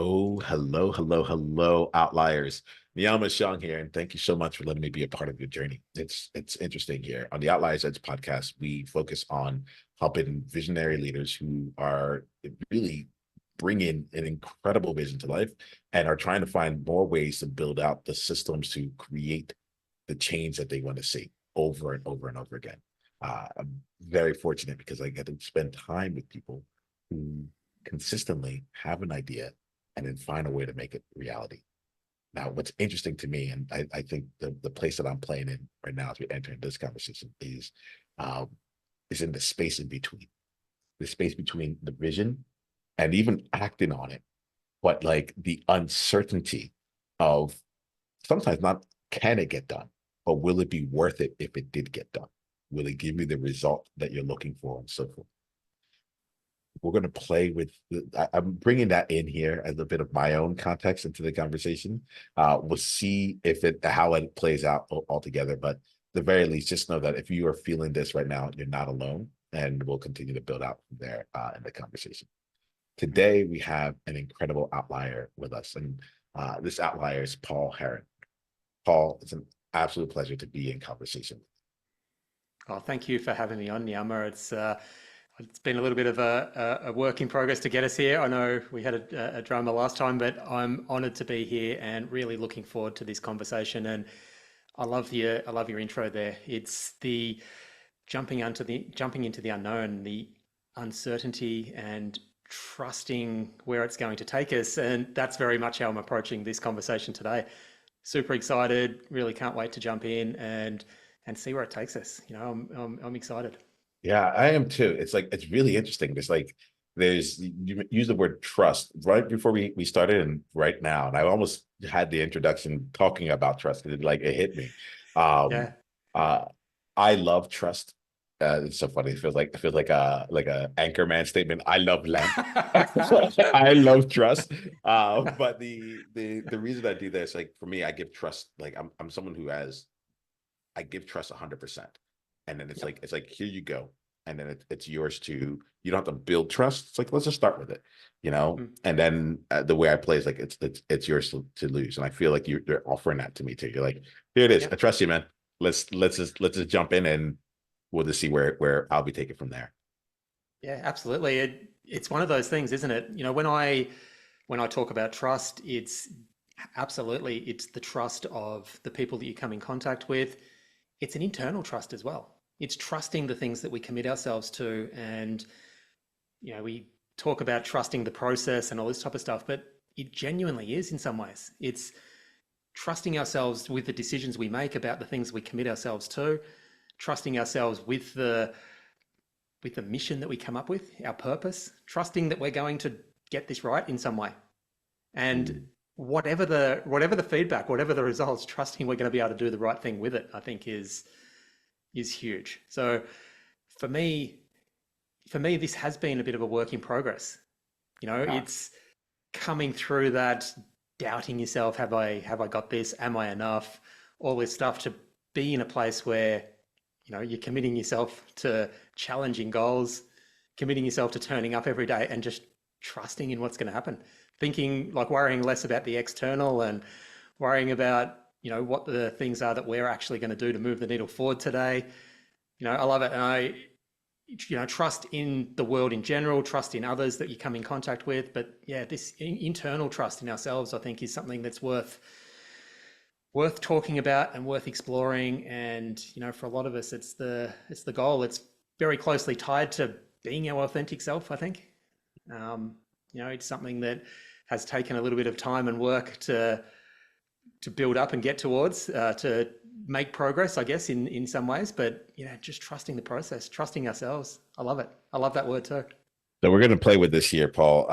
Oh, hello, hello, hello, Outliers. Niiamah Ashong here, and thank you so much for letting me be a part of your journey. It's interesting here. On the Outliers Edge podcast, we focus on helping visionary leaders who are really bringing an incredible vision to life and are trying to find more ways to build out the systems to create the change that they want to see over and over and over again. I'm very fortunate because I get to spend time with people who consistently have an idea and then find a way to make it reality. Now, what's interesting to me, and I think the place that I'm playing in right now as we enter into this conversation um, is in the space between the vision and even acting on it, but like the uncertainty of sometimes not can it get done, but will it be worth it if it did get done? Will it give you the result that you're looking for and so forth? We're going to play with I'm bringing that in here as a bit of my own context into the conversation. We'll see if it how it plays out altogether, but at the very least, just know that if you are feeling this right now, you're not alone, and we'll continue to build out from there in the conversation. Today, we have an incredible outlier with us, and this outlier is Paul Heron. Paul, it's an absolute pleasure to be in conversation. Oh, thank you for having me on, Niiamah. It's been a little bit of a work in progress to get us here. I know we had a drama last time, but I'm honoured to be here and really looking forward to this conversation. And I love your intro there. It's the jumping into the unknown, the uncertainty, and trusting where it's going to take us. And that's very much how I'm approaching this conversation today. Super excited. Really can't wait to jump in and see where it takes us. I'm excited. Yeah, I am too. It's like it's really interesting. There's you use the word trust right before we started and right now, and I almost had the introduction talking about trust because it hit me. Um, Yeah. uh, I love trust. It's so funny. It feels like a Anchorman statement. I love land. I love trust. But the reason I do this, like for me, I give trust. Like I'm someone who has I give trust 100%. And then it's Yep. like, here you go. And then it's yours you don't have to build trust. It's like, let's just start with it, Mm. And then the way I play is like, it's yours to lose. And I feel like you're offering that to me too. You're like, here it is. I Yep. trust you, man. Let's just jump in and we'll just see where I'll be taken from there. Yeah, absolutely. It's one of those things, isn't it? When I talk about trust, it's the trust of the people that you come in contact with. It's an internal trust as well. It's trusting the things that we commit ourselves to. And, we talk about trusting the process and all this type of stuff, but it genuinely is in some ways. It's trusting ourselves with the decisions we make about the things we commit ourselves to, trusting ourselves with the mission that we come up with, our purpose, trusting that we're going to get this right in some way. And Mm. whatever the feedback, whatever the results, trusting we're going to be able to do the right thing with it, I think is huge. So for me, this has been a bit of a work in progress. Yeah. It's coming through that doubting yourself. Have I got this? Am I enough? All this stuff to be in a place where you're committing yourself to challenging goals, committing yourself to turning up every day and just trusting in what's going to happen. Thinking like worrying less about the external and worrying about, what the things are that we're actually going to do to move the needle forward today. I love it. And trust in the world in general, trust in others that you come in contact with. But yeah, this internal trust in ourselves, I think, is something that's worth talking about and worth exploring. And for a lot of us, it's the goal. It's very closely tied to being our authentic self, I think. It's something that has taken a little bit of time and work to build up and get towards, to make progress, I guess, in some ways. But just trusting the process, trusting ourselves. I love it. I love that word too. So we're going to play with this here, Paul.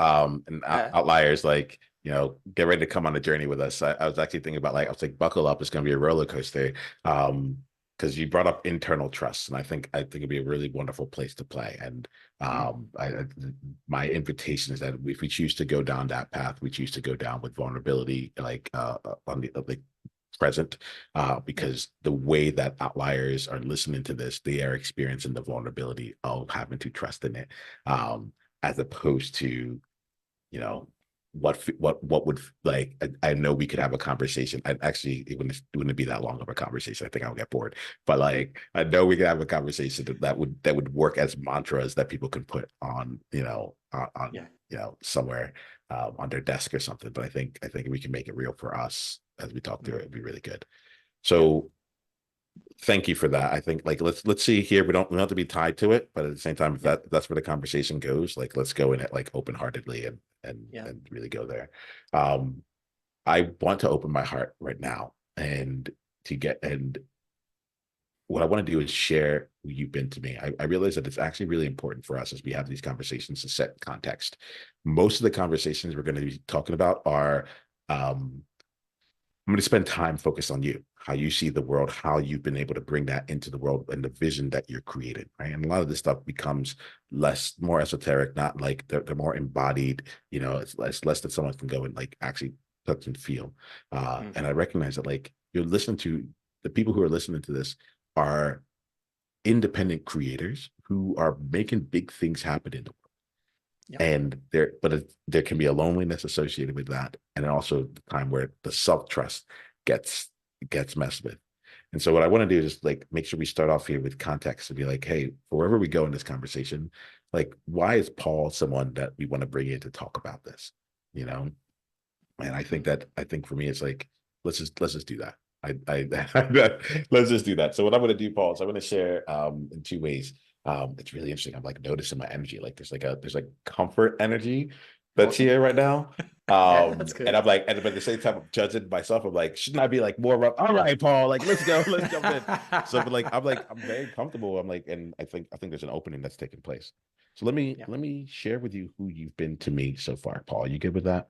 And Yeah. outliers, like, get ready to come on a journey with us. I was actually thinking about I was like, buckle up. It's going to be a roller coaster. Because you brought up internal trust, and I think it'd be a really wonderful place to play. And Mm. my invitation is that if we choose to go down that path, we choose to go down with vulnerability, on the present, Yep. because the way that outliers are listening to this, they are experiencing the vulnerability of having to trust in it, as opposed to, you know, what would like I know we could have a conversation. I actually it wouldn't be that long of a conversation. I think I'll get bored. But like I know we could have a conversation that would work as mantras that people can put on, Yeah. somewhere on their desk or something. But I think we can make it real for us as we talk through it. It'd be really good. Yeah. So thank you for that. I think like let's see here. We don't have to be tied to it, but at the same time, if Yeah. that's where the conversation goes, like let's go in it like open heartedly Yeah. and really go there. Um, I want to open my heart right now and what I want to do is share who you've been to me. I realize that it's actually really important for us as we have these conversations to set context. Most of the conversations we're going to be talking about are I'm going to spend time focused on you, how you see the world, how you've been able to bring that into the world and the vision that you're created, right? And a lot of this stuff becomes more esoteric, not like they're more embodied, it's less that someone can go and like actually touch and feel. Mm. And I recognize that like you're listening to the people who are listening to this are independent creators who are making big things happen in the Yeah. and there can be a loneliness associated with that, and also the time where the self-trust gets messed with. And so what I want to do is just like make sure we start off here with context and be like, hey, wherever we go in this conversation, like why is Paul someone that we want to bring in to talk about this, you know? And I think for me it's like let's just do that. Let's just do that. So what I'm going to do, Paul, is I'm going to share in two ways. It's really interesting. I'm like noticing my energy. Like there's like comfort energy that's Awesome. here right now. Yeah, that's And good. I'm like, but at the same time, I'm judging myself. I'm like, shouldn't I be like more rough? All right, Paul, like let's go, let's jump in. So, but I'm very comfortable. I'm like, and I think there's an opening that's taking place. So let me Yeah. let me share with you who you've been to me so far, Paul. You good with that?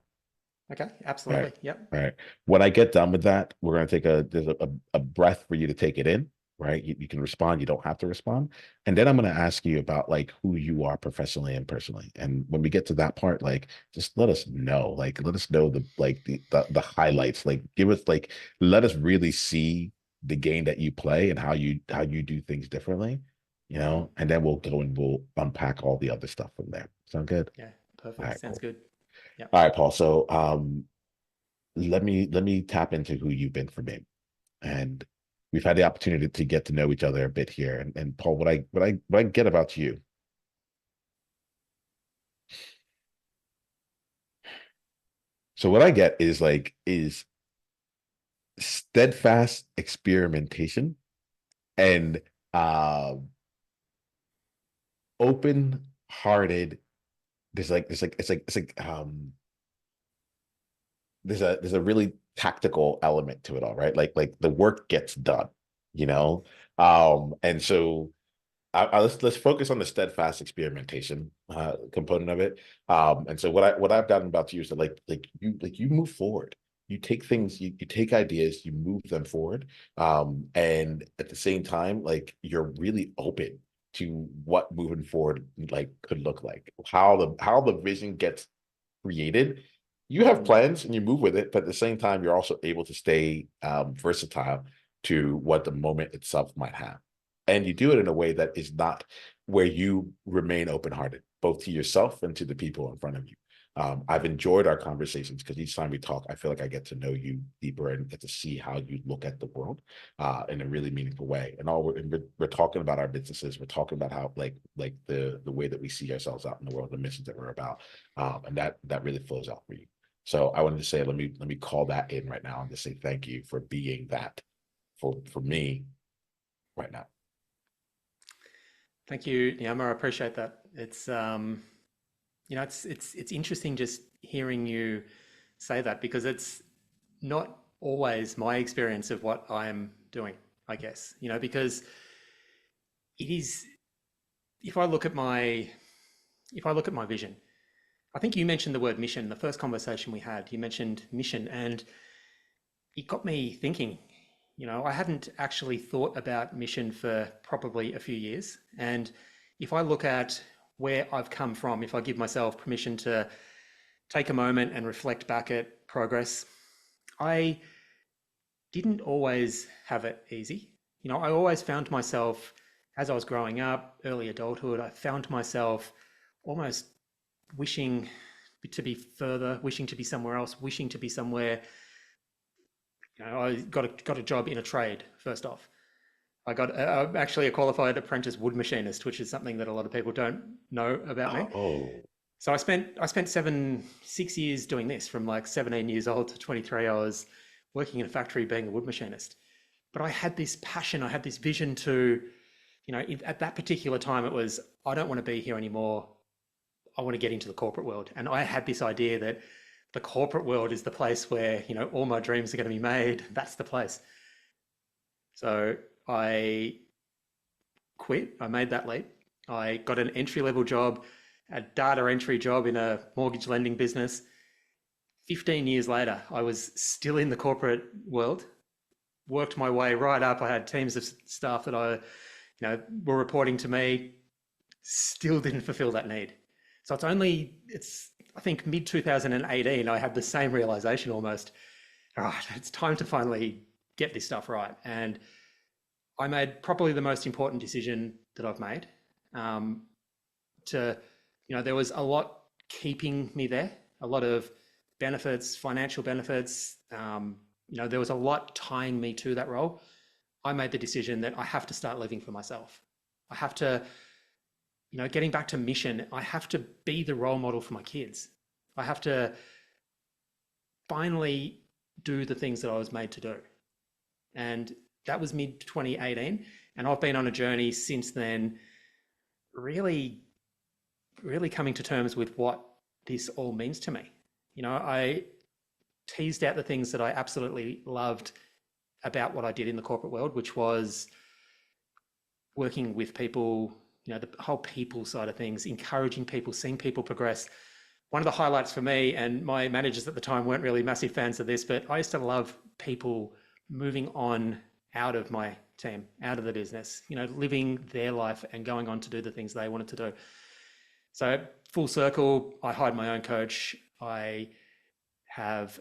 Okay. All right. Absolutely. Yep. All right. When I get done with that, we're going to take there's a breath for you to take it in, right? You can respond. You don't have to respond. And then I'm going to ask you about like who you are professionally and personally. And when we get to that part, like just let us know the highlights, like give us like, let us really see the game that you play and how you do things differently, Mm. and then we'll go and we'll unpack all the other stuff from there. Sound good? Yeah. All Perfect. right, Sounds cool. good. Yep. All right, Paul. So let me tap into who you've been for me. And we've had the opportunity to get to know each other a bit here. And Paul, what I get about you, so what I get is steadfast experimentation and uh open hearted. There's a really tactical element to it all, right? Like the work gets done, you know. And so let's focus on the steadfast experimentation component of it. And so what I've gotten about you is that like you move forward. You take things, you take ideas, you move them forward. And at the same time, like you're really open to what moving forward like could look like, how the vision gets created. You have Mm. plans and you move with it, but at the same time, you're also able to stay versatile to what the moment itself might have. And you do it in a way that is not where you remain open-hearted, both to yourself and to the people in front of you. I've enjoyed our conversations because each time we talk, I feel like I get to know you deeper and get to see how you look at the world in a really meaningful way. And we're talking about our businesses. We're talking about how like the way that we see ourselves out in the world, the missions that we're about, and that really flows out for you. So I wanted to say, let me call that in right now and just say thank you for being that for me right now. Thank you, Niiamah. I appreciate that. It's interesting just hearing you say that because it's not always my experience of what I'm doing, I guess, because it is, if I look at my, if I look at my vision, I think you mentioned the word mission. The first conversation we had, you mentioned mission, and it got me thinking. I hadn't actually thought about mission for probably a few years. And if I look at where I've come from, if I give myself permission to take a moment and reflect back at progress, I didn't always have it easy. I always found myself, as I was growing up, early adulthood, I found myself almost wishing to be further, wishing to be somewhere else, wishing to be somewhere. I got a job in a trade first off. I'm actually a qualified apprentice wood machinist, which is something that a lot of people don't know about me. Oh, So I spent 6 years doing this, from like 17 years old to 23. I was working in a factory being a wood machinist. But I had this passion, I had this vision to, at that particular time, it was, I don't want to be here anymore. I want to get into the corporate world. And I had this idea that the corporate world is the place where, all my dreams are going to be made. That's the place. So I quit. I made that leap. I got an entry-level job, a data entry job in a mortgage lending business. 15 years later, I was still in the corporate world, worked my way right up. I had teams of staff that were reporting to me, still didn't fulfill that need. So I think mid 2018, I had the same realization almost. All right, it's time to finally get this stuff right. And I made probably the most important decision that I've made. There was a lot keeping me there, a lot of benefits, financial benefits. There was a lot tying me to that role. I made the decision that I have to start living for myself. I have to, getting back to mission, I have to be the role model for my kids. I have to finally do the things that I was made to do. And that was mid 2018. And I've been on a journey since then, really, really coming to terms with what this all means to me. I teased out the things that I absolutely loved about what I did in the corporate world, which was working with people, the whole people side of things, encouraging people, seeing people progress. One of the highlights for me, and my managers at the time weren't really massive fans of this, but I used to love people moving on out of my team, out of the business, living their life and going on to do the things they wanted to do. So full circle, I hired my own coach. I have,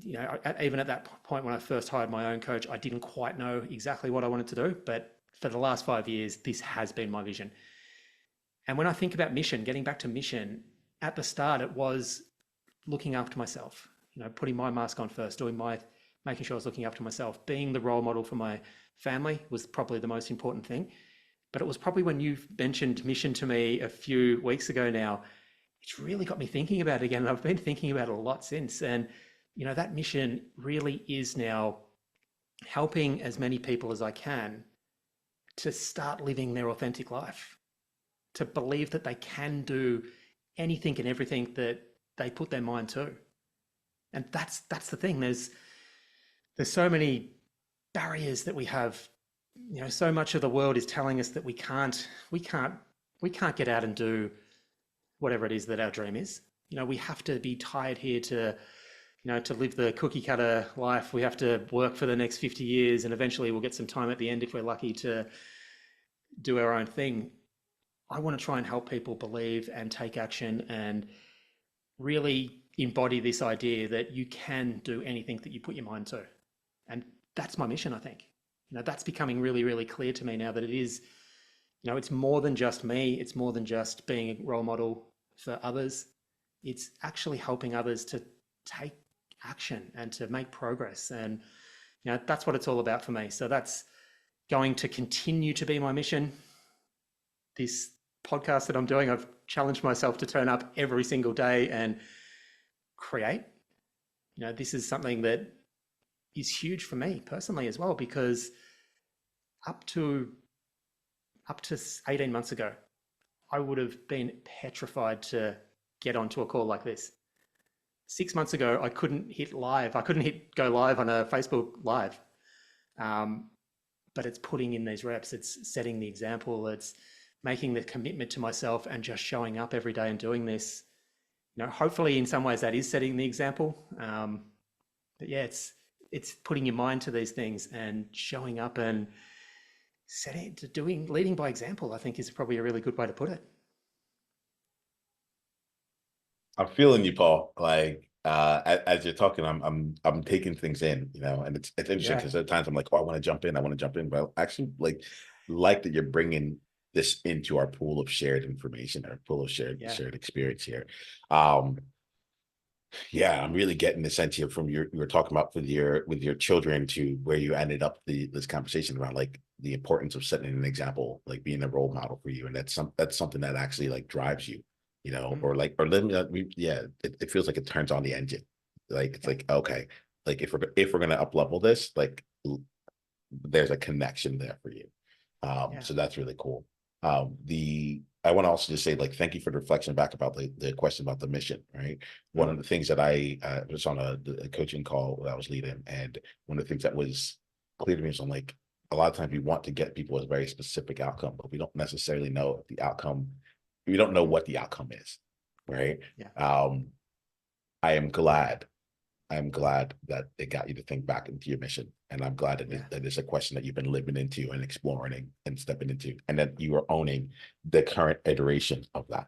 even at that point when I first hired my own coach, I didn't quite know exactly what I wanted to do, but for the last 5 years, this has been my vision. And when I think about mission, getting back to mission, at the start, it was looking after myself, putting my mask on first, making sure I was looking after myself, being the role model for my family was probably the most important thing. But it was probably when you mentioned mission to me a few weeks ago now, it's really got me thinking about it again. And I've been thinking about it a lot since. And, that mission really is now helping as many people as I can to start living their authentic life, to believe that they can do anything and everything that they put their mind to. And that's the thing. There's so many barriers that we have. So much of the world is telling us that we can't get out and do whatever it is that our dream is. We have to be tied here to live the cookie cutter life. We have to work for the next 50 years and eventually we'll get some time at the end if we're lucky to do our own thing. I want to try and help people believe and take action and really embody this idea that you can do anything that you put your mind to. And that's my mission, I think. That's becoming really, really clear to me now that it is, it's more than just me. It's more than just being a role model for others. It's actually helping others to take action and to make progress. And, that's what it's all about for me. So that's going to continue to be my mission. This podcast that I'm doing, I've challenged myself to turn up every single day and create. This is something that is huge for me personally as well, because up to 18 months ago, I would have been petrified to get onto a call like this. 6 months ago, I couldn't hit live. I couldn't hit go live on a Facebook Live. But it's putting in these reps. It's setting the example. It's making the commitment to myself and just showing up every day and doing this. Hopefully in some ways that is setting the example. But yeah, it's putting your mind to these things and showing up and leading by example, I think is probably a really good way to put it. I'm feeling you, Paul. Like as you're talking, I'm taking things in, and it's interesting because at times I'm like, oh, I want to jump in, but I actually like that you're bringing this into our pool of shared information, our pool of Yeah. shared experience here. Um, yeah, I'm really getting the sense here from you were talking about with your children to where you ended up this conversation around like the importance of setting an example, like being a role model for you, and that's something that actually like drives you, or like or let me yeah, it feels like it turns on the engine, like it's Yeah. like okay, like if we're gonna up level this, like there's a connection there for you. Yeah. So that's really cool. The I want to also just say like thank you for the reflection back about the question about the mission, right? One of the things that I was on a coaching call that I was leading, and one of the things that was clear to me is I'm like a lot of times we want to get people a very specific outcome, but we don't necessarily know if the outcome. We don't know what the outcome is, right? Yeah. I am glad I'm glad that it got you to think back into your mission. And I'm glad Yeah. that it's a question that you've been living into and exploring and stepping into, and that you are owning the current iteration of that.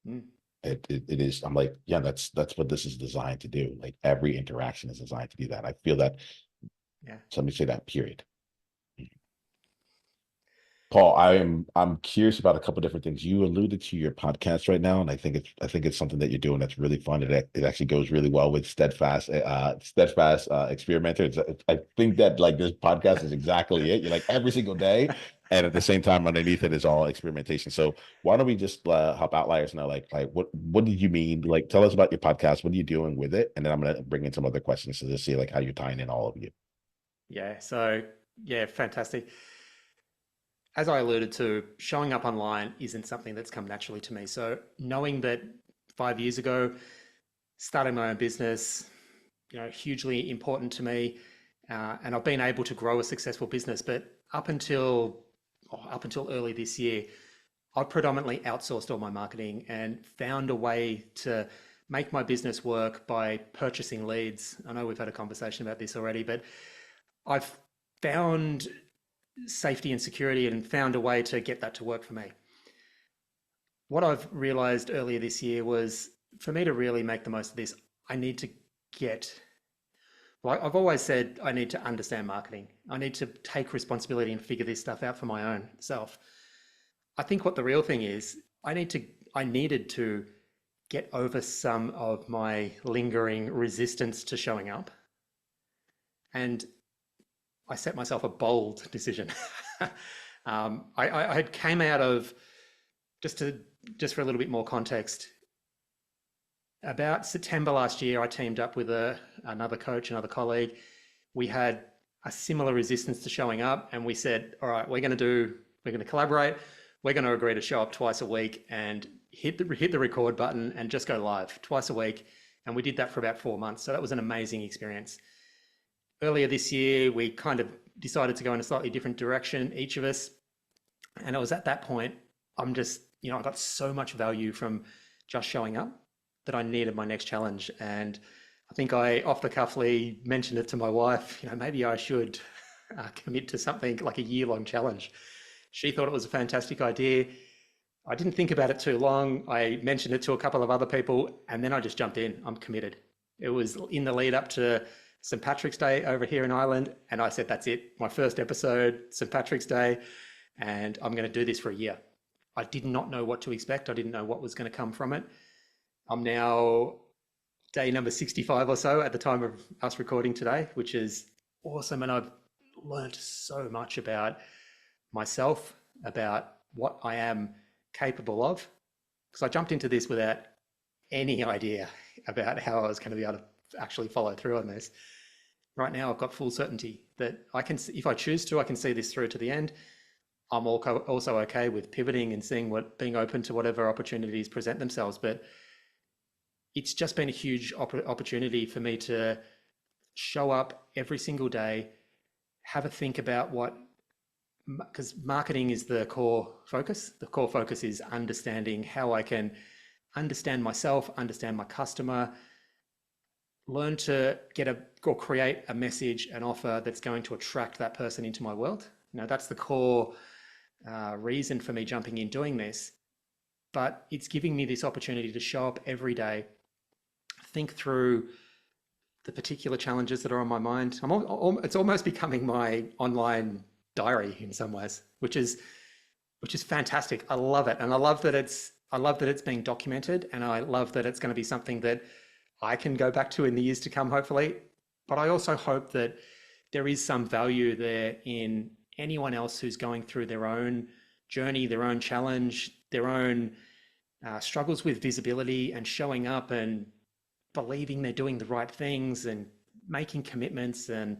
Mm. It is, I'm like, yeah, that's what this is designed to do. Like every interaction is designed to do that. I feel that, Yeah. so let me say that period. Paul, I'm curious about a couple different things. You alluded to your podcast right now, and I think it's something that you're doing that's really fun. It actually goes really well with steadfast experimenter. I think that like this podcast is exactly it. You're like every single day, and at the same time underneath it is all experimentation. So why don't we just help outliers know like what did you mean? Like tell us about your podcast. What are you doing with it? And then I'm gonna bring in some other questions to just see like how you're tying in all of you. Yeah. So yeah, fantastic. As I alluded to, showing up online isn't something that's come naturally to me. So knowing that 5 years ago, starting my own business, hugely important to me, and I've been able to grow a successful business. But up until early this year, I predominantly outsourced all my marketing and found a way to make my business work by purchasing leads. I know we've had a conversation about this already, but I've found safety and security and found a way to get that to work for me. What I've realized earlier this year was for me to really make the most of this, I need to get, well, I've always said I need to understand marketing. I need to take responsibility and figure this stuff out for my own self. I think what the real thing is, I needed to get over some of my lingering resistance to showing up. And I set myself a bold decision. I had came out of just for a little bit more context. About September last year, I teamed up with another coach, another colleague. We had a similar resistance to showing up, and we said, "All right, we're going to collaborate. We're going to agree to show up twice a week and hit the record button and just go live twice a week." And we did that for about 4 months. So that was an amazing experience. Earlier this year, we kind of decided to go in a slightly different direction, each of us. And it was at that point, I'm just, I got so much value from just showing up that I needed my next challenge. And I think I off the cuffly mentioned it to my wife, maybe I should commit to something like a year-long challenge. She thought it was a fantastic idea. I didn't think about it too long. I mentioned it to a couple of other people, and then I just jumped in. I'm committed. It was in the lead up to St. Patrick's Day over here in Ireland, and I said, that's it. My first episode, St. Patrick's Day, and I'm going to do this for a year. I did not know what to expect. I didn't know what was going to come from it. I'm now day number 65 or so at the time of us recording today, which is awesome. And I've learned so much about myself, about what I am capable of, because I jumped into this without any idea about how I was going to be able to actually follow through on this. Right now, I've got full certainty that I can, if I choose to, I can see this through to the end. I'm also okay with pivoting and seeing being open to whatever opportunities present themselves. But it's just been a huge opportunity for me to show up every single day, have a think about because marketing is the core focus. The core focus is understanding how I can understand myself, understand my customer, learn to create a message, an offer that's going to attract that person into my world. That's the core reason for me jumping in doing this. But it's giving me this opportunity to show up every day, think through the particular challenges that are on my mind. It's almost becoming my online diary in some ways, which is which is fantastic. I love it. And I love that it's being documented, and I love that it's going to be something that I can go back to in the years to come, hopefully. But I also hope that there is some value there in anyone else who's going through their own journey, their own challenge, their own struggles with visibility and showing up and believing they're doing the right things and making commitments, and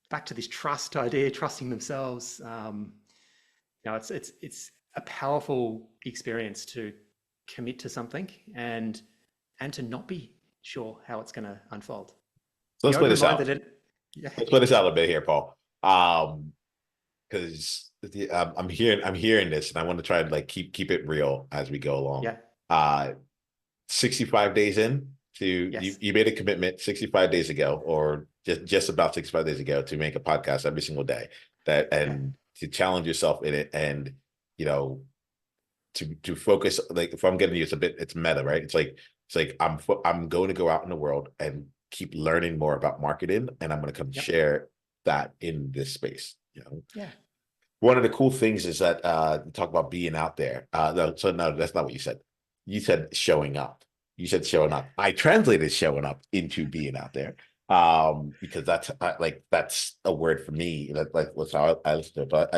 back to this trust idea, trusting themselves. It's a powerful experience to commit to something and to not be sure how it's going to unfold. So Be let's play open this out. minded. Yeah, Let's play this out a bit here, Paul. Because I'm hearing this, and I want to try to like keep it real as we go along. yeah, 65 days in to yes, you made a commitment 65 days ago, or just about 65 days ago, to make a podcast every single day, that yeah, and to challenge yourself in it, and you know to focus. Like, if I'm getting you, it's meta, right? It's like I'm going to go out in the world and keep learning more about marketing, and I'm going to come yep, share that in this space. yeah, One of the cool things is that talk about being out there. No, that's not what you said. You said showing up. You said showing up. I translated showing up into being out there, because that's a word for me. Like what's how I listen to it. But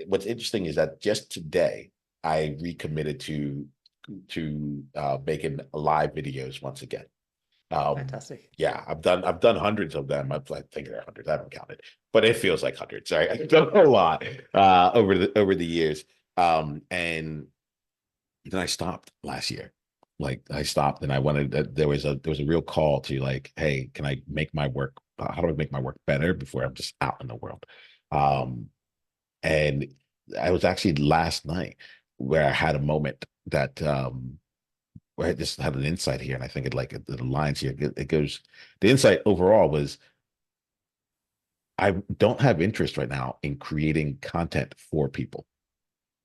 what's interesting is that just today I recommitted to making live videos once again. fantastic. Yeah, I've done hundreds of them. I think there are hundreds. I haven't counted, but it feels like hundreds. Right, I've done a lot over the years. And then I stopped last year. Like, I stopped, and I wanted there was a real call to, like, hey, can I make my work? How do I make my work better before I'm just out in the world? Um, and I was actually last night where I had a moment that where I just had an insight here, and I think it aligns here. It goes. The insight overall was, I don't have interest right now in creating content for people.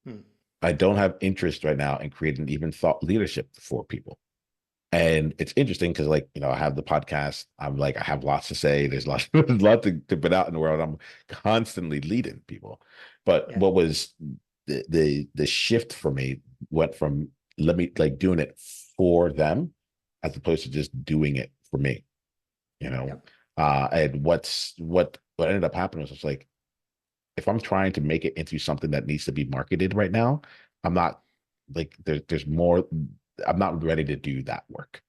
Hmm. I don't have interest right now in creating even thought leadership for people. And it's interesting because, like, I have the podcast. I'm like, I have lots to say. There's lots, there's a lot to put out in the world. I'm constantly leading people. But Yeah, what was the shift for me went from, let me, like, doing it for them as opposed to just doing it for me, you know. yep, And what ended up happening was, it's like, if I'm trying to make it into something that needs to be marketed right now, I'm not, like, there's more. I'm not ready to do that work.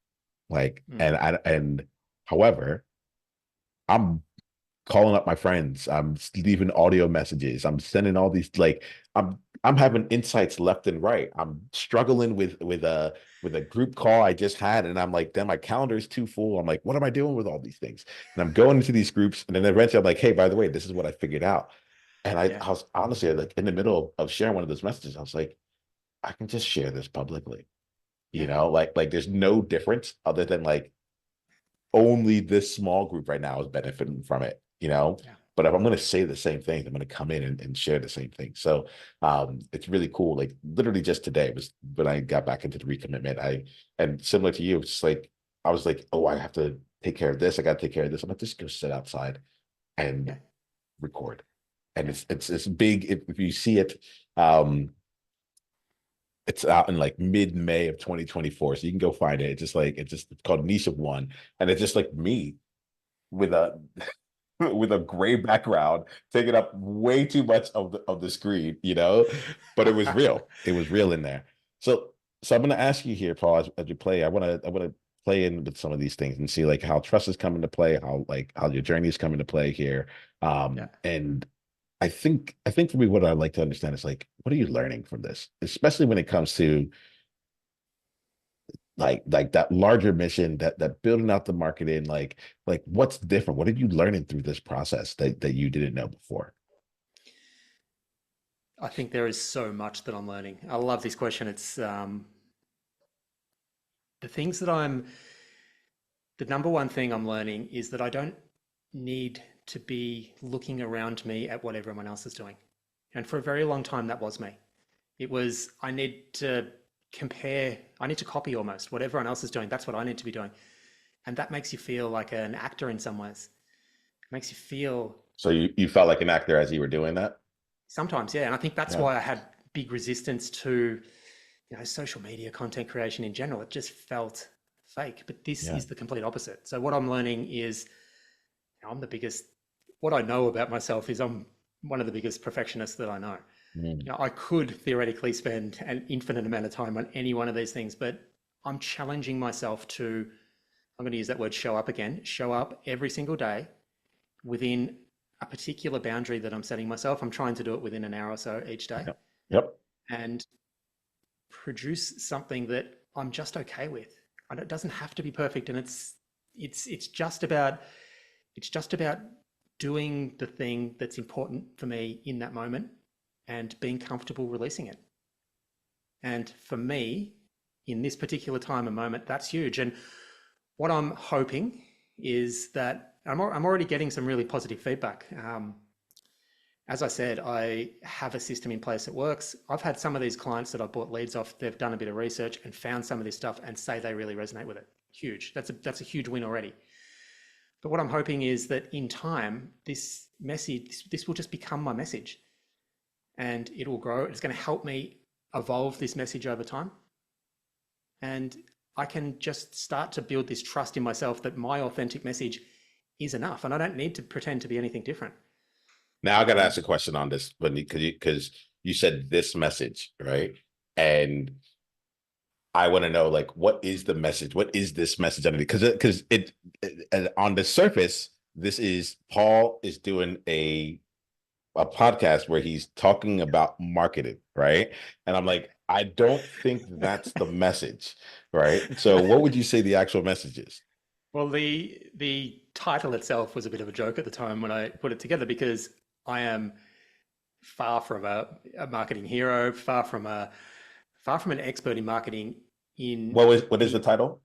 Like, hmm, and however, I'm calling up my friends. I'm leaving audio messages. I'm sending all these, like, I'm having insights left and right. I'm struggling with a group call I just had, and I'm like, then my calendar is too full. I'm like, what am I doing with all these things? And I'm going into these groups, and then eventually I'm like, hey, by the way, this is what I figured out. And yeah, I was honestly, like, in the middle of sharing one of those messages, I was like, I can just share this publicly. yeah, Like there's no difference other than, like, only this small group right now is benefiting from it. yeah, But if I'm going to say the same thing, I'm going to come in and share the same thing. So it's really cool. Like, literally just today was when I got back into the recommitment. And similar to you, it's just like, I was like, oh, I have to take care of this. I got to take care of this. I'm like, just go sit outside and yeah, record. And yeah. it's big. If you see it, um, it's out in, like, mid-May of 2024. So you can go find it. It's called Niche of One. And it's just like me with a with a gray background, taking up way too much of the screen. But it was real. It was real in there. So I'm gonna ask you here, Paul, as you play. I wanna play in with some of these things and see, like, how trust is coming to play, how your journey is coming to play here. Yeah. And I think for me, what I like to understand is, like, what are you learning from this, especially when it comes to, like that larger mission, that building out the marketing, like what's different? What are you learning through this process that you didn't know before? I think there is so much that I'm learning. I love this question. It's the things that the number one thing I'm learning is that I don't need to be looking around me at what everyone else is doing. And for a very long time, that was me. It was, I need to compare, I need to copy almost what everyone else is doing. That's what I need to be doing. And that makes you feel like an actor in some ways. It makes you feel So you felt like an actor as you were doing that? Sometimes, yeah. And I think that's Yeah. why I had big resistance to, social media content creation in general. It just felt fake. But this Yeah. is the complete opposite. So what I'm learning is I'm the biggest, what I know about myself is I'm one of the biggest perfectionists that I know. Mm. I could theoretically spend an infinite amount of time on any one of these things, but I'm challenging myself to, I'm going to use that word show up again, show up every single day within a particular boundary that I'm setting myself. I'm trying to do it within an hour or so each day Yep. Yep. and produce something that I'm just okay with. And it doesn't have to be perfect. And it's just about doing the thing that's important for me in that moment and being comfortable releasing it. And for me, in this particular time and moment, that's huge. And what I'm hoping is that I'm already getting some really positive feedback. As I said, I have a system in place that works. I've had some of these clients that I've bought leads off, they've done a bit of research and found some of this stuff and say they really resonate with it. Huge. That's a huge win already. But what I'm hoping is that in time, this message, this will just become my message and it will grow. It's going to help me evolve this message over time. And I can just start to build this trust in myself that my authentic message is enough. And I don't need to pretend to be anything different. Now I got to ask a question on this, but because you said this message, right? And I want to know, like, what is the message? What is this message underneath? Because on the surface, this is Paul is doing a podcast where he's talking about marketing, right? And I'm like, I don't think that's the message, right? So what would you say the actual message is? Well, the title itself was a bit of a joke at the time when I put it together because I am far from a marketing hero, far from an expert in marketing. What is the title?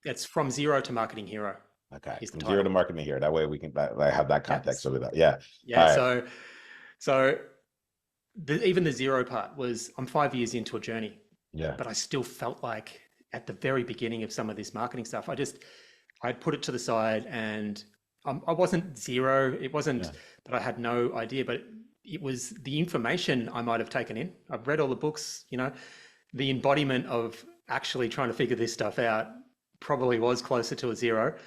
It's From Zero to Marketing Hero Okay, is the from zero to title. marketing here. That way we can I have that Yeah. context over that. Yeah. All Yeah. right. So even the zero part was I'm 5 years into a journey, Yeah. but I still felt like at the very beginning of some of this marketing stuff, I'd put it to the side and I wasn't zero. It wasn't Yeah. that I had no idea, but it was the information I might have taken in. I've read all the books, the embodiment of actually trying to figure this stuff out probably was closer to a zero.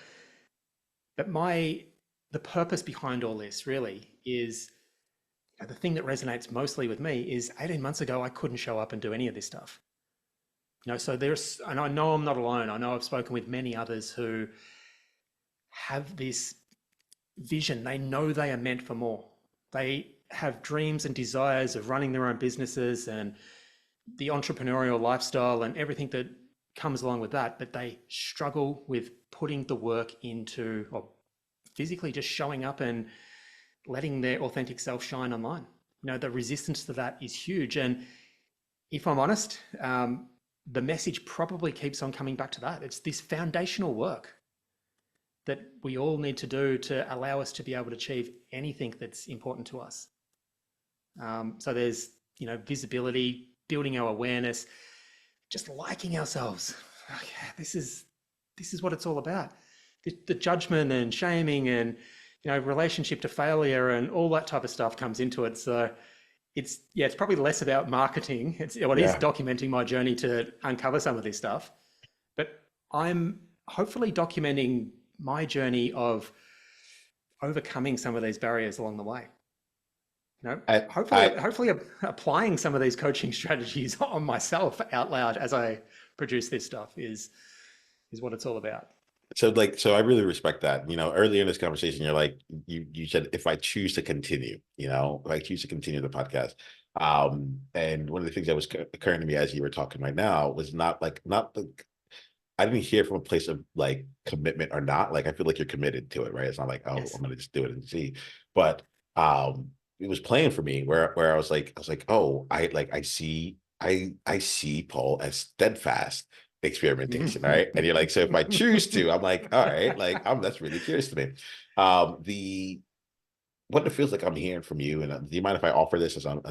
But the purpose behind all this really is the thing that resonates mostly with me is 18 months ago, I couldn't show up and do any of this stuff. So and I know I'm not alone. I know I've spoken with many others who have this vision. They know they are meant for more. They have dreams and desires of running their own businesses and the entrepreneurial lifestyle and everything that comes along with that, but they struggle with putting the work into, or physically just showing up and letting their authentic self shine online. The resistance to that is huge. And if I'm honest, the message probably keeps on coming back to that. It's this foundational work that we all need to do to allow us to be able to achieve anything that's important to us. So there's, visibility, building our awareness, just liking ourselves. This is what it's all about. The judgment and shaming and, relationship to failure and all that type of stuff comes into it. So it's probably less about marketing. It is documenting my journey to uncover some of this stuff, but I'm hopefully documenting my journey of overcoming some of these barriers along the way. Hopefully applying some of these coaching strategies on myself out loud as I produce this stuff is what it's all about. So I really respect that. Earlier in this conversation, you're like, you said, if I choose to continue, if I choose to continue the podcast. And one of the things that was occurring to me as you were talking right now was not the, I didn't hear from a place of like commitment or not. Like, I feel like you're committed to it, right? It's not like, oh, Yes. I'm going to just do it and see. But it was playing for me where I was like, oh, I see Paul as steadfast experimentation, right? And you're like, so if I choose to, I'm like, all right, like that's really curious to me. What it feels like I'm hearing from you, and do you mind if I offer this as I'm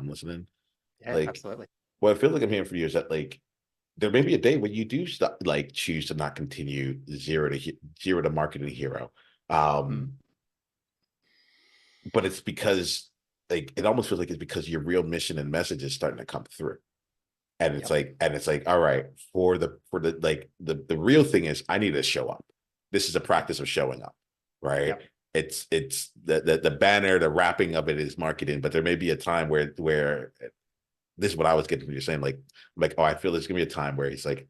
listening? Yeah, Like, absolutely. what it feels like I'm hearing from you is that like there may be a day when you do stop, like choose to not continue zero to marketing hero. But it's because like it almost feels like it's because your real mission and message is starting to come through. And it's like, all right, for the like the real thing is I need to show up. This is a practice of showing up, right? Yep. It's the banner, the wrapping of it is marketing, but there may be a time where this is what I was getting from you saying, like, oh, I feel there's gonna be a time where it's like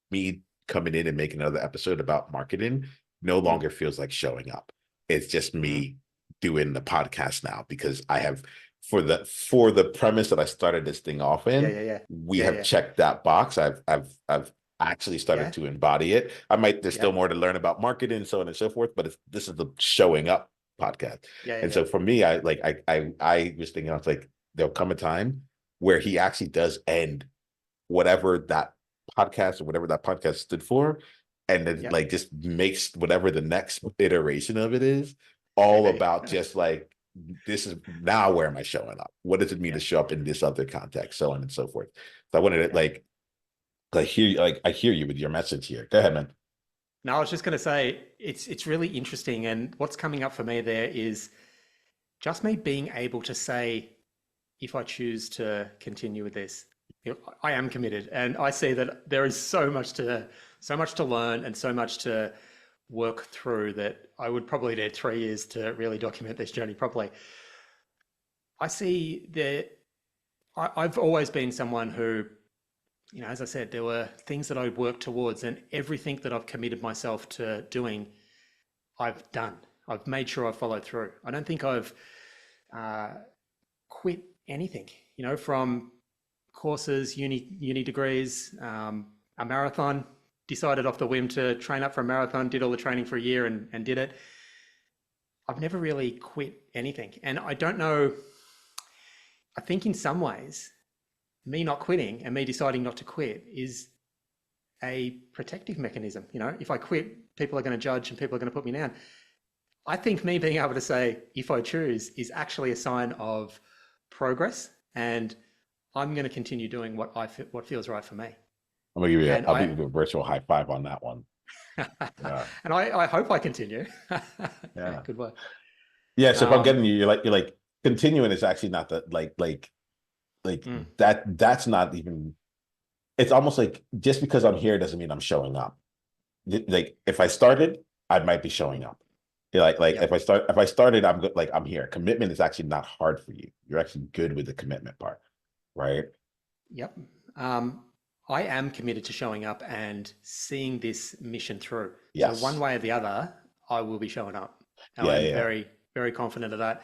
me coming in and making another episode about marketing no longer feels like showing up. It's just me doing the podcast now because I have for the premise that I started this thing off in, we have checked that box. I've actually started to embody it. There's still more to learn about marketing, so on and so forth, but this is the showing up podcast. So for me, I was thinking, I was like, there'll come a time where he actually does end whatever that podcast or whatever that podcast stood for, and then like just makes whatever the next iteration of it is all about just like, this is now where am I showing up? What does it mean to show up in this other context, so on and so forth. So I wanted to I hear you with your message here. Go ahead, man. No, I was just going to say it's really interesting, and what's coming up for me there is just me being able to say, if I choose to continue with this, I am committed, and I see that there is so much to learn and so much to work through that I would probably need 3 years to really document this journey properly. I see that I've always been someone who, as I said, there were things that I worked towards, and everything that I've committed myself to doing, I've done. I've made sure I've followed through. I don't think I've quit anything, from courses, uni degrees, a marathon, decided off the whim to train up for a marathon, did all the training for a year and did it. I've never really quit anything. And I don't know, I think in some ways, me not quitting and me deciding not to quit is a protective mechanism. If I quit, people are going to judge and people are going to put me down. I think me being able to say, if I choose, is actually a sign of progress, and I'm going to continue doing what feels right for me. I'm gonna give you I'll give you a virtual high five on that one. Yeah. And I hope I continue. Yeah. Good work. Yeah. So if I'm getting you, you're like continuing is actually not that that's not even, it's almost like just because I'm here doesn't mean I'm showing up. Like if I started, I might be showing up. If I started, I'm good, like I'm here. Commitment is actually not hard for you. You're actually good with the commitment part, right? Yep. I am committed to showing up and seeing this mission through. Yes. So one way or the other, I will be showing up. And I'm very, very confident of that.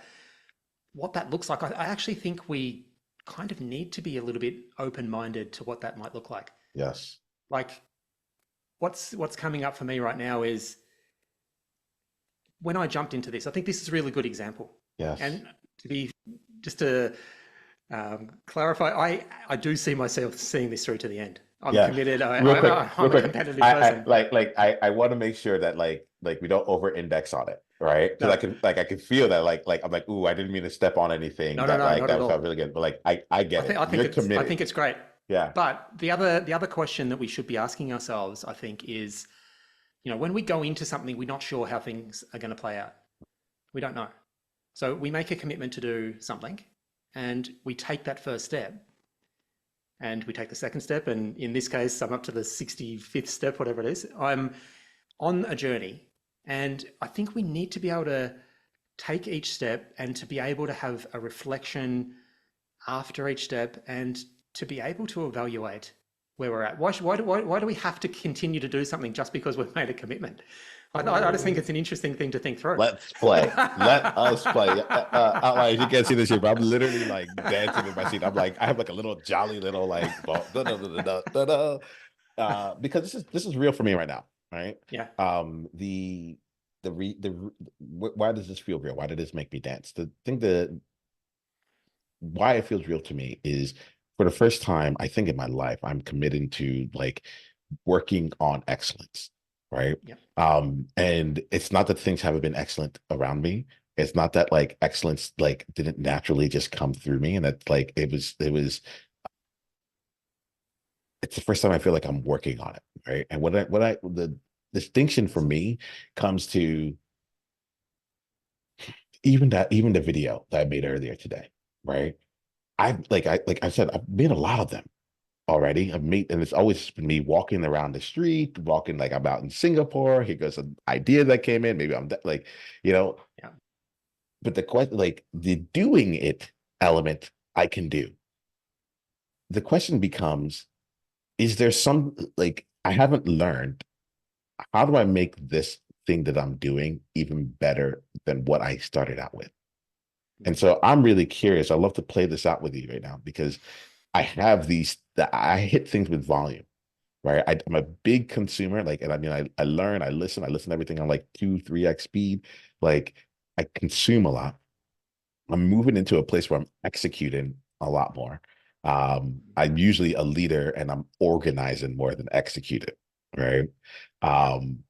What that looks like, I actually think we kind of need to be a little bit open-minded to what that might look like. Yes. Like what's coming up for me right now is when I jumped into this, I think this is a really good example. Yes. And to clarify, I do see myself seeing this through to the end. I'm committed. I'm a competitive person. I want to make sure that like we don't over-index on it, right? Because I can feel that I'm like, ooh, I didn't mean to step on anything. No, not at all. Felt really good. But I get it. You're committed. I think it's great. Yeah. But the other question that we should be asking ourselves, I think, is, when we go into something, we're not sure how things are going to play out. We don't know. So we make a commitment to do something, and we take that first step, and we take the second step. And in this case, I'm up to the 65th step, whatever it is. I'm on a journey, and I think we need to be able to take each step and to be able to have a reflection after each step and to be able to evaluate where we're at. Why do we have to continue to do something just because we've made a commitment? I just think it's an interesting thing to think through. Let's play. Let us play. Outliers, you can't see this here, but I'm literally like dancing in my seat. I'm like, I have like a little jolly little like, because this is real for me right now, right? Yeah. Why does this feel real? Why did this make me dance? The thing why it feels real to me is, for the first time, I think in my life, I'm committing to like working on excellence. Right. Yep. And it's not that things haven't been excellent around me. It's not that like excellence like didn't naturally just come through me, and that like it's the first time I feel like I'm working on it. Right. And the distinction for me comes to, even the video that I made earlier today, right? Like I said, I've made a lot of them already. I've made, and it's always been me walking around the street, walking like I'm out in Singapore. Here goes an idea that came in. Maybe like, you know, Yeah. but the question, like the doing it element, I can do. The question becomes, is there some like I haven't learned, how do I make this thing that I'm doing even better than what I started out with? And Mm. so I'm really curious. I love to play this out with you right now because I have these that I hit things with volume, right? I'm a big consumer, like, and I mean, I learn, I listen to everything on like 2, 3x speed. Like, I consume a lot. I'm moving into a place where I'm executing a lot more. I'm usually a leader and I'm organizing more than executing, right? Um,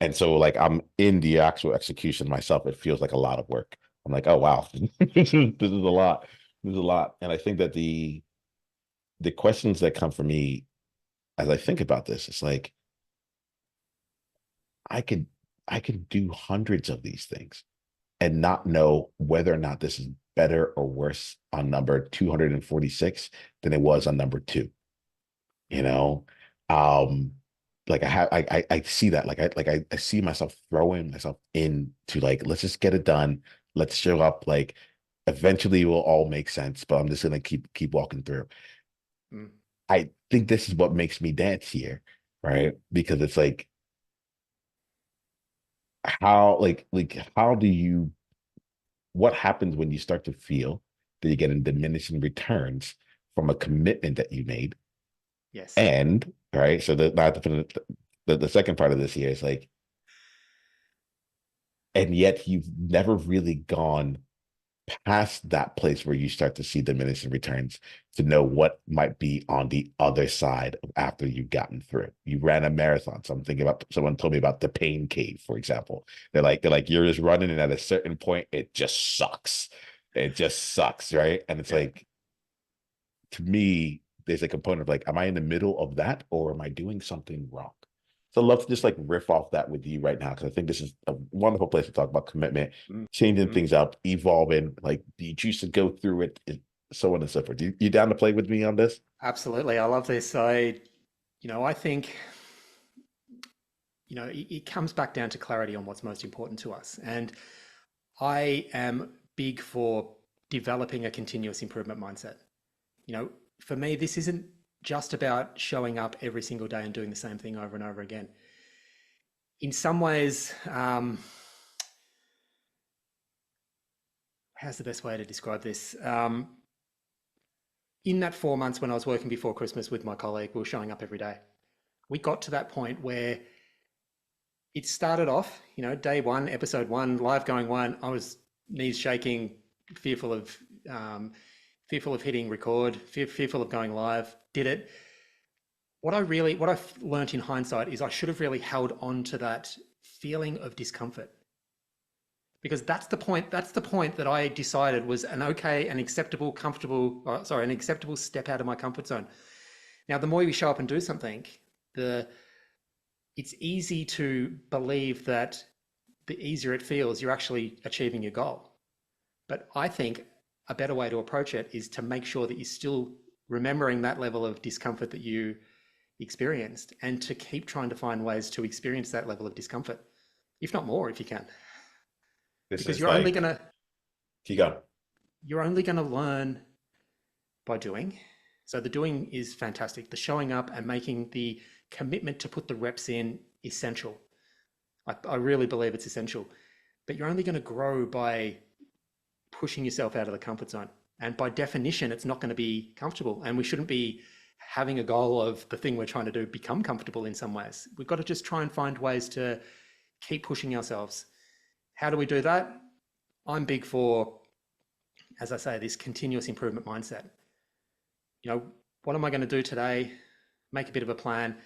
and so like I'm in the actual execution myself. It feels like a lot of work. I'm like, oh wow, this is a lot. This is a lot. And I think that the questions that come from me as I think about this, it's like I could I could do hundreds of these things and not know whether or not this is better or worse on number 246 than it was on number two, you know? Um, like I see that I see myself throwing myself into like, let's just get it done. Let's show up. Like eventually it will all make sense, but I'm just gonna keep walking through. Mm. I think this is what makes me dance here, right? Because it's like how like how do you what happens when you start to feel that you're getting diminishing returns from a commitment that you made? Yes. And right, so the second part of this here is like, and yet you've never really gone past that place where you start to see diminishing returns to know what might be on the other side of after you've gotten through. You ran a marathon. So I'm thinking about someone told me about the pain cave, for example. They're like, you're just running and at a certain point, it just sucks. It just sucks, right? And it's Yeah. like, to me, there's a component of like, am I in the middle of that or am I doing something wrong? So I'd love to just like riff off that with you right now because I think this is a wonderful place to talk about commitment, Mm. changing Mm. things up, evolving. Like, do you choose to go through it, so on and so forth? You down to play with me on this? Absolutely. I love this. I think, it comes back down to clarity on what's most important to us. And I am big for developing a continuous improvement mindset. You know, for me, this isn't just about showing up every single day and doing the same thing over and over again. In some ways, how's the best way to describe this? In that 4 months when I was working before Christmas with my colleague, we were showing up every day. We got to that point where it started off, day one, episode one, live going one. I was knees shaking, fearful of, um, fearful of hitting record, fearful of going live. Did it. What I learned in hindsight is I should have really held on to that feeling of discomfort because that's the point. That's the point that I decided was an okay, an acceptable, an acceptable step out of my comfort zone. Now, the more you show up and do something, the it's easy to believe that the easier it feels, you're actually achieving your goal. But I think a better way to approach it is to make sure that you're still remembering that level of discomfort that you experienced and to keep trying to find ways to experience that level of discomfort, if not more, if you can. This Because is like, keep going. you're only gonna learn by doing. So the doing is fantastic. The showing up and making the commitment to put the reps in essential. I really believe it's essential. But you're only going to grow by pushing yourself out of the comfort zone. And by definition, it's not going to be comfortable. And we shouldn't be having a goal of the thing we're trying to do become comfortable in some ways. We've got to just try and find ways to keep pushing ourselves. How do we do that? I'm big for, as I say, this continuous improvement mindset. You know, what am I going to do today? Make a bit of a plan.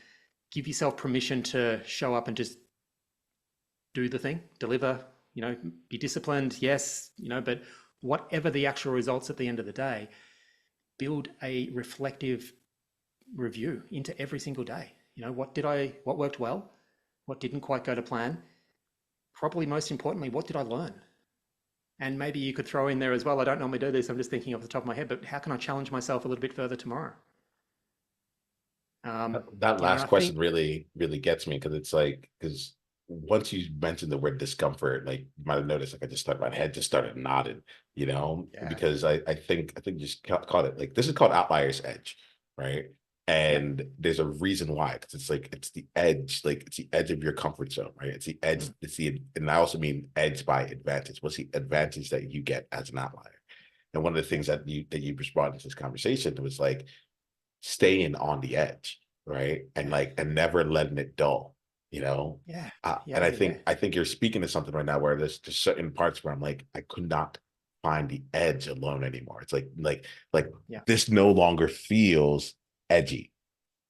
Give yourself permission to show up and just do the thing, deliver, be disciplined, yes, but whatever the actual results at the end of the day, build a reflective review into every single day. What worked well? What didn't quite go to plan? Probably most importantly, what did I learn? And maybe you could throw in there as well. I don't normally do this. I'm just thinking off the top of my head, but how can I challenge myself a little bit further tomorrow? That And last I question think, really gets me, because it's like, because once you mentioned the word discomfort, like you might have noticed, like I just started, my head just started nodding, yeah, because I think you just caught it, like this is called Outliers Edge, right? yeah, And there's a reason why, because it's like it's the edge, like it's the edge of your comfort zone, right? It's the edge, mm, and I also mean edge by advantage. What's the advantage that you get as an outlier? And one of the yeah, things that you brought into this conversation was like staying on the edge, right? And yeah, like, and never letting it dull, you know? yeah, And yeah, yeah, I think you're speaking to something right now where there's just certain parts where I'm like, I could not find the edge alone anymore. It's like yeah. this no longer feels edgy.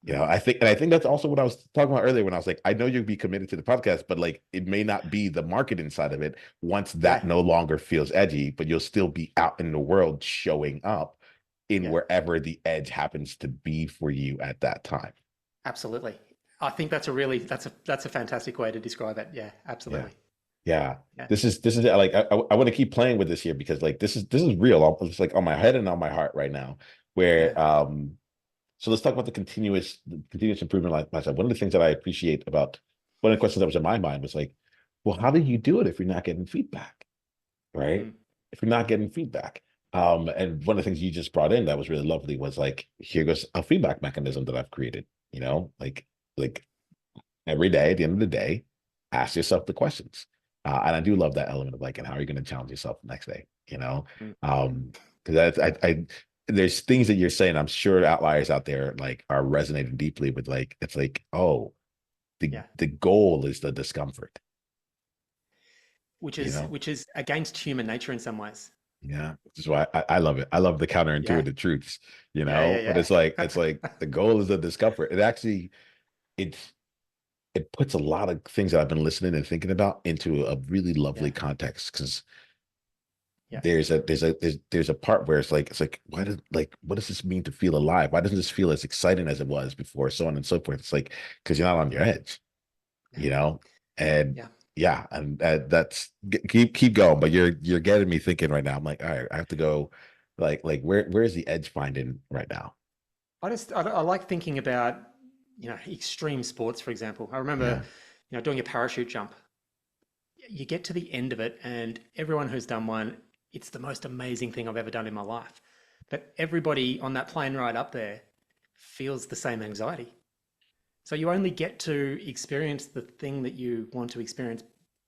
Mm, And I think that's also what I was talking about earlier when I was like, I know you'll be committed to the podcast, but like it may not be the marketing side of it once that yeah, no longer feels edgy, but you'll still be out in the world showing up in yeah, wherever the edge happens to be for you at that time. absolutely. I think that's a really that's a fantastic way to describe it. Yeah, Yeah. absolutely. Yeah. Yeah, This is like I want to keep playing with this here, because like this is real. It's like on my head and on my heart right now. yeah, Where so let's talk about the continuous improvement like myself. One of the things that I appreciate about one of the questions that was in my mind was like, well, how do you do it if you're not getting feedback? Right? mm, If you're not getting feedback. And one of the things you just brought in that was really lovely was like, here goes a feedback mechanism that I've created, like every day at the end of the day, ask yourself the questions. And I do love that element of like, and how are you going to challenge yourself the next day? mm, Because there's things that you're saying, I'm sure outliers out there like are resonating deeply with like, it's like, oh, yeah. the goal is the discomfort, Which you is know? which is against human nature in some ways. Yeah, which is why I love it. I love the Yeah, counterintuitive truths, yeah, but yeah, it's like yeah, the goal is the discomfort. It actually, it's it puts a lot of things that I've been listening and thinking about into a really lovely yeah, context, because yeah, there's a part where it's like why does like what does this mean to feel alive? Why doesn't this feel as exciting as it was before? So on and so forth. It's like because you're not on your edge, yeah, and yeah. yeah, and that's keep going. But you're getting me thinking right now. I'm like, all right, I have to go. Like where's the edge finding right now? I like thinking about extreme sports, for example. I remember Yeah, doing a parachute jump. You get to the end of it, and everyone who's done one, it's the most amazing thing I've ever done in my life. But everybody on that plane ride up there feels the same anxiety. So you only get to experience the thing that you want to experience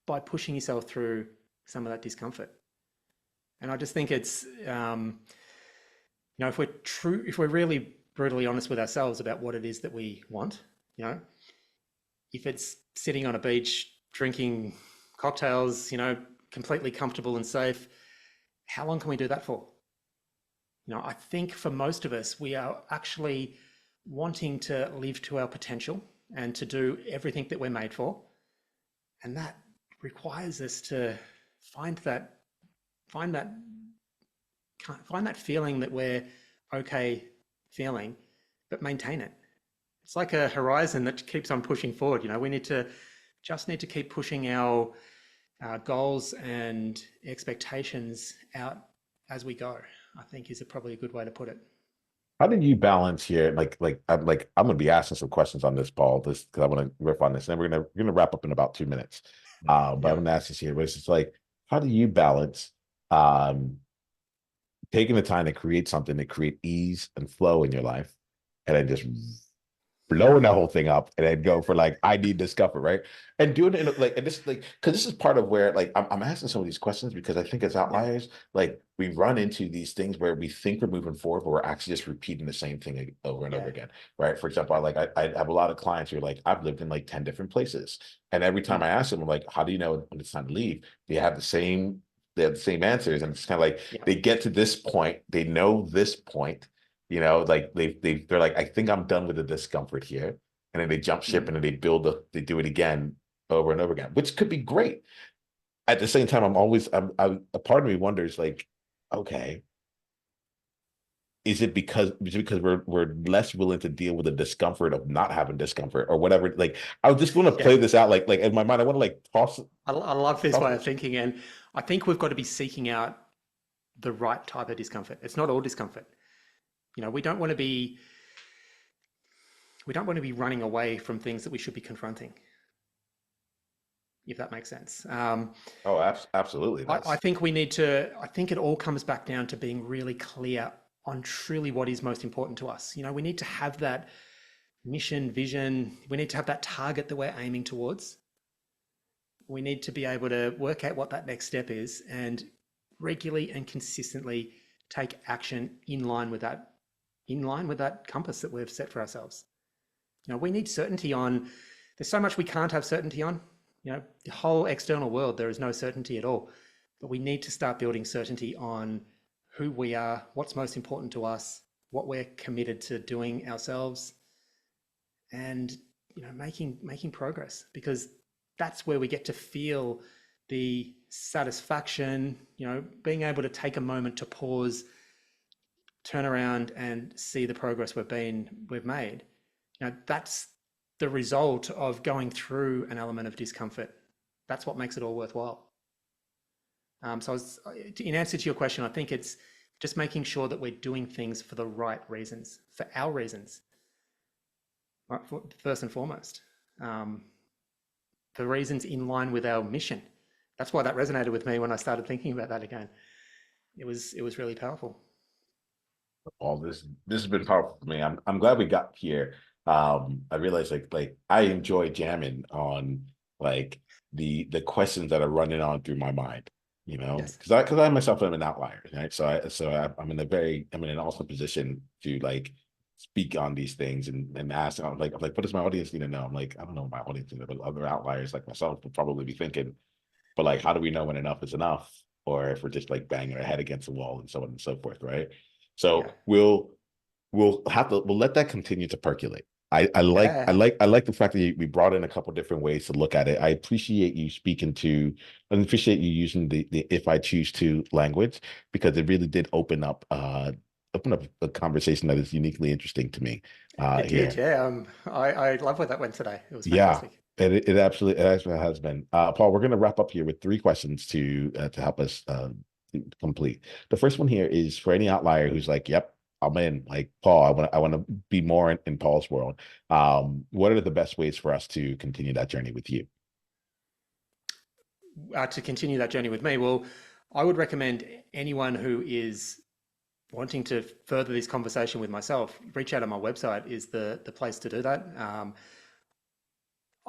by pushing yourself through some of that discomfort. And I just think it's, if we're really brutally honest with ourselves about what it is that we want, you know, if it's sitting on a beach drinking cocktails, completely comfortable and safe, how long can we do that for? I think for most of us, we are actually wanting to live to our potential and to do everything that we're made for. And that requires us to find that, find that, find that feeling that we're okay feeling, but maintain it. It's like a horizon that keeps on pushing forward. We need to keep pushing our goals and expectations out as we go, I think is probably a good way to put it. how did you balance here? I'm gonna be asking some questions on this, Paul, this because I want to riff on this, and we're gonna wrap up in about 2 minutes. But I'm Yep. gonna ask this here, but it's just like, how do you balance um taking the time to create something to create ease and flow in your life, and then just blowing that whole thing up and then go for like I need discomfort, right? And doing it in, like and this like because this is part of where like I'm asking some of these questions because I think as Yeah. outliers, like we run into these things where we think we're moving forward, but we're actually just repeating the same thing over and over Yeah. again, right? For example, I have a lot of clients who are like, I've lived in like 10 different places. And every time Mm. I ask them, I'm like, how do you know when it's time to leave? They have the same answers. And it's kind of like Yeah. they get to this point, they know this point, like they're like, I think I'm done with the discomfort here. And then they jump ship Mm. and then they do it again over and over again, which could be great. At the same time, a part of me wonders like, okay, is it because we're less willing to deal with the discomfort of not having discomfort or whatever? Like, I was just going to Yeah, play this out, like in my mind, I want to like I love this toss way it. of thinking, and I think we've got to be seeking out the right type of discomfort. It's not all discomfort. We don't want to be running away from things that we should be confronting, if that makes sense. Oh, absolutely. I That's think we need to. I think it all comes back down to being really clear on truly what is most important to us. We need to have that mission, vision. We need to have that target that we're aiming towards. We need to be able to work out what that next step is and regularly and consistently take action in line with that compass that we've set for ourselves. We need certainty on, there's so much we can't have certainty on. The whole external world, there is no certainty at all. But we need to start building certainty on who we are, what's most important to us, what we're committed to doing ourselves, and making progress, because that's where we get to feel the satisfaction, being able to take a moment to pause, turn around and see the progress we've made. That's the result of going through an element of discomfort. That's what makes it all worthwhile. In answer to your question, I think it's just making sure that we're doing things for the right reasons, for our reasons, right, first and foremost. The reasons in line with our mission. That's why that resonated with me when I started thinking about that again. It was really powerful. all this has been powerful for me. I'm glad we got here. I realized like I enjoy jamming on like the questions that are running on through my mind, Yes. because I myself am an outlier, right? I'm I'm in an awesome position to like speak on these things and ask. I'm like, what does my audience need to know? I'm like, I don't know what my audience needs, but other outliers like myself would probably be thinking, but like, how do we know when enough is enough? Or if we're just like banging our head against the wall and so on and so forth, right? Yeah. So we'll let that continue to percolate. I like I Yeah. like I like the fact that we brought in a couple different ways to look at it. I appreciate you speaking to and appreciate you using the if I choose to language, because it really did open up a conversation that is uniquely interesting to me It did. here. Yeah. I love where that went today. It was Yeah, fantastic. it absolutely has been. Paul, we're going to wrap up here with three questions to help us complete. The first one here is for any outlier who's like, "Yep, I'm in." Like Paul, I want to be more in Paul's world. What are the best ways for us to continue that journey with you? To continue that journey with me, well, I would recommend anyone who is wanting to further this conversation with myself, reach out on my website is the place to do that.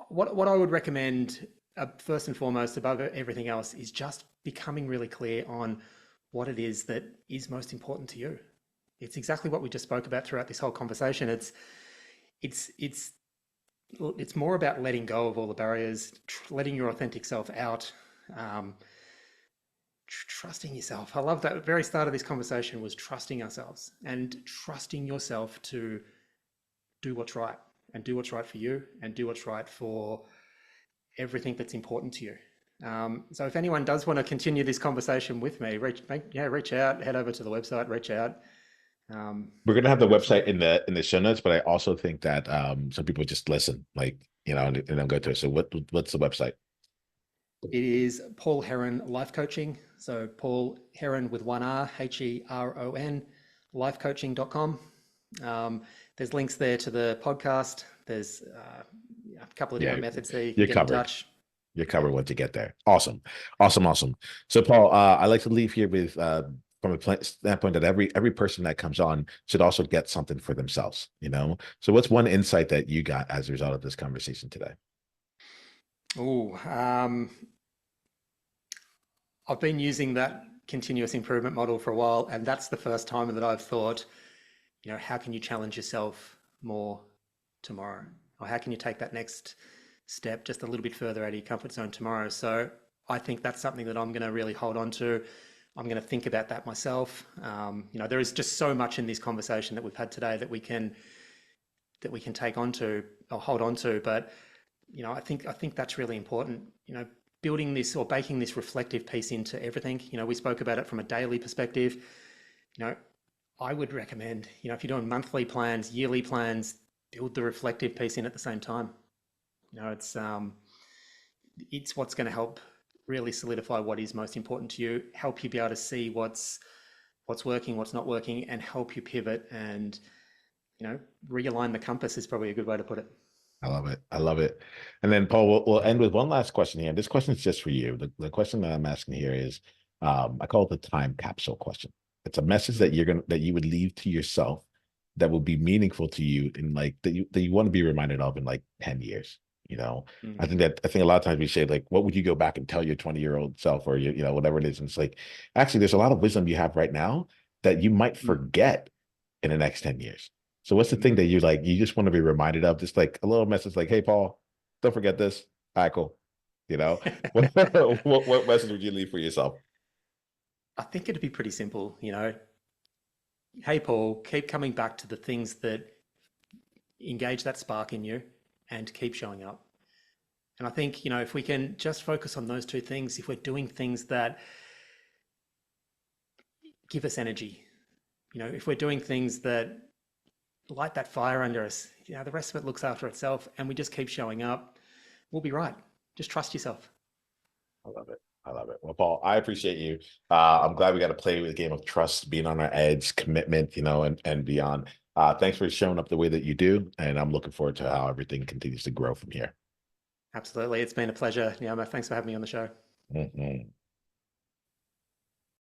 What I would recommend, first and foremost, above everything else, is just becoming really clear on what it is that is most important to you. It's exactly what we just spoke about throughout this whole conversation. It's it's it's more about letting go of all the barriers, letting your authentic self out, um, trusting yourself. I love that. At the very start of this conversation was trusting ourselves and trusting yourself to do what's right and do what's right for you and do what's right for everything that's important to you. So if anyone does want to continue this conversation with me, reach out, head over to the website, reach out. We're gonna have the website Absolutely. in the show notes, but I also think that some people just listen, like and then go to it. So what's the website? It is Paul Heron Life Coaching. So Paul Heron with one R, Heron, lifecoaching.com. There's links there to the podcast. There's a couple of Yeah, different methods there you can you're get in covered. touch. You're Yeah. covered once you get there. Awesome, awesome, awesome. So, Paul, I like to leave here with from a standpoint that every person that comes on should also get something for themselves. So, what's one insight that you got as a result of this conversation today? Oh, I've been using that continuous improvement model for a while, and that's the first time that I've thought, how can you challenge yourself more tomorrow? Or how can you take that next step just a little bit further out of your comfort zone tomorrow? So I think that's something that I'm going to really hold on to. I'm going to think about that myself. There is just so much in this conversation that we've had today that we can take on to or hold on to. But I think that's really important. Building this or baking this reflective piece into everything. We spoke about it from a daily perspective. You know, I would recommend, if you're doing monthly plans, yearly plans, build the reflective piece in at the same time. It's what's going to help really solidify what is most important to you, help you be able to see what's working, what's not working, and help you pivot and realign the compass is probably a good way to put it. I love it. I love it. And then Paul, we'll end with one last question here. This question is just for you. The question that I'm asking here is, I call it the time capsule question. It's a message that you would leave to yourself that will be meaningful to you in like that you want to be reminded of in like 10 years. I think a lot of times we say like, what would you go back and tell your 20-year-old self or whatever it is? And it's like, actually, there's a lot of wisdom you have right now that you might forget in the next 10 years. So what's the thing that you just want to be reminded of? Just like a little message like, hey, Paul, don't forget this. All right, cool. What message would you leave for yourself? I think it'd be pretty simple. Hey, Paul, keep coming back to the things that engage that spark in you and keep showing up. And I think, if we can just focus on those two things, if we're doing things that give us energy, if we're doing things that light that fire under us, the rest of it looks after itself and we just keep showing up, we'll be right. Just trust yourself. I love it. I love it. Well, Paul, I appreciate you. I'm glad we got to play with a game of trust, being on our edge, commitment, and beyond. Thanks for showing up the way that you do. And I'm looking forward to how everything continues to grow from here. Absolutely. It's been a pleasure, Niiamah. Thanks for having me on the show. Mm-hmm.